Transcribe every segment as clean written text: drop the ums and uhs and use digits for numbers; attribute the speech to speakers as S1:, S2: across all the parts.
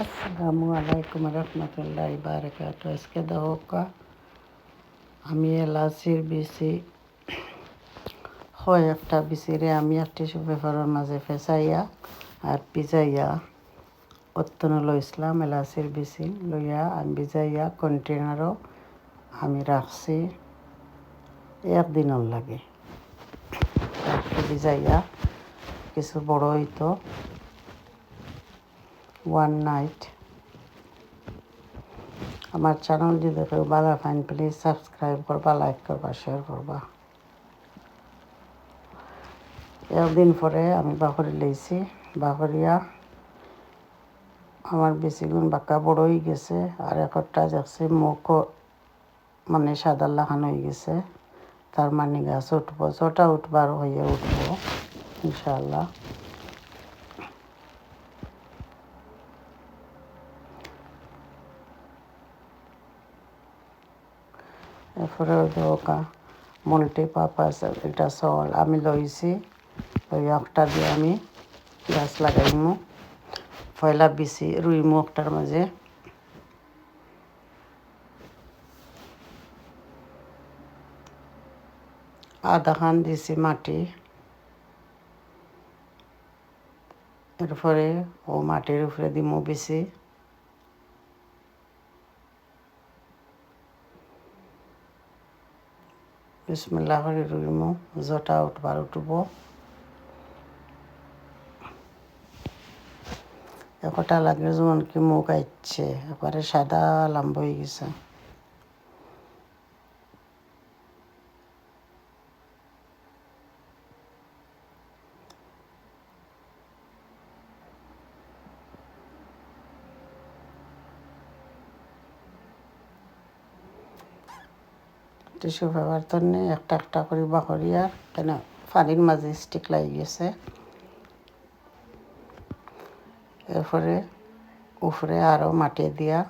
S1: আসসালামু আলাইকুম রহমতুল্লাহি বারাকাতু। আজকে দেখো আমি এলাচির বিচি হয় একটা বিচিরে আমি এক টিস্যু পেপারের মাঝে ফেসাইয়া আর ভিজাইয়া অত্যন্ত লইছিলাম। এলাচির বিচি লইয়া আমি ভিজাইয়া কন্টেনারও আমি রাখছি একদিনের লাগে। ভিজাইয়া কিছু বড় হইতো ওয়ান নাইট। আমার চ্যানেল যদি কেউ ভালো ফাইন প্লিজ সাবস্ক্রাইব করবা, লাইক করবা, শেয়ার করবা। একদিন পরে আমি বাকরি লইছি, বাকরিয়া আমার বেশিগুণ বাঁকা বড় হয়ে গেছে। আর একটা দেখছি মুখ মানে সাদা লাগানো হয়ে গেছে, তার মানে গাছ উঠবো, যটা উঠবার হয়ে উঠবো ইনশাআল্লাহ। এরপরে ওকা মাল্টিপারপাস এটা সল আমি লইছি, ওই একটা দিয়ে আমি গাছ লাগাইমু। পয়লা বিচি রুইমু একটার মাঝে, আধা খান দিছি মাটি। এরপরে ও মাটির উপরে দিমু বিচি। বিসমিল্লাহ করে রুইমু, যটা উঠবার উঠব। একটা লাগে যেমন কি মুখ আইচ্ছে, এবারে সাদা লাম্ব হয়ে গেছে। টিস্যু পেপার তো নেই, একটা একটা করে বাকরি আর কেন পানির মাঝে স্টিক লাগি গেছে। এরপরে উপরে আরও মাটি দিয়া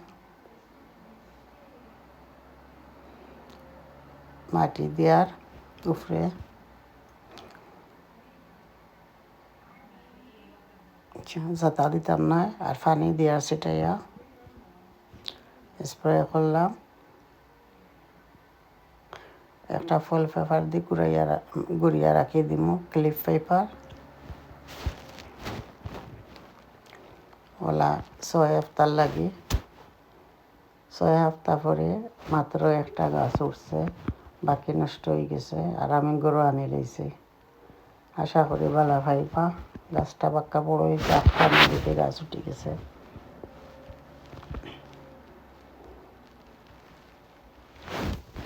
S1: মাটি দেওয়ার উপরে জাতা দিতাম না, আর পানি দেওয়ার সেটাইয়া স্প্রে করলাম। একটা ফল পেপার দিয়ে গুড়িয়া রাখি দিব, ক্লিপ পেপার ওলা 6 সপ্তাহ লাগি। 6 সপ্তাহ পরে মাত্র একটা গাছ উঠছে, বাকি নষ্ট হয়ে গেছে। আর আমি গরু আনি লইছি, আশা করি ভালো ভাইবা। গাছটা বাক্কা বড় হয়েছে, একটা নদীতে গাছ উঠে গেছে।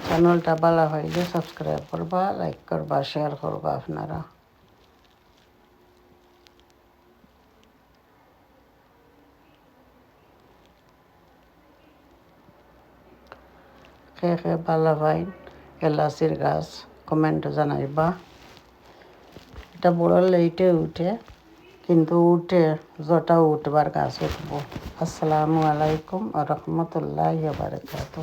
S1: চ্যানেলটা ভালো হইলে সাবস্ক্রাইব করবা, লাইক করবা, শেয়ার করবা। আপনারা কে কে ভালো ভাই এলাচির গাছ কমেন্টে জানাইবা। এটা বড় লেটে উঠে, কিন্তু উঠে যটা উঠবার গাছ উঠবো। আসসালামু আলাইকুম রহমতুল্লাহি বারাকাতুহু।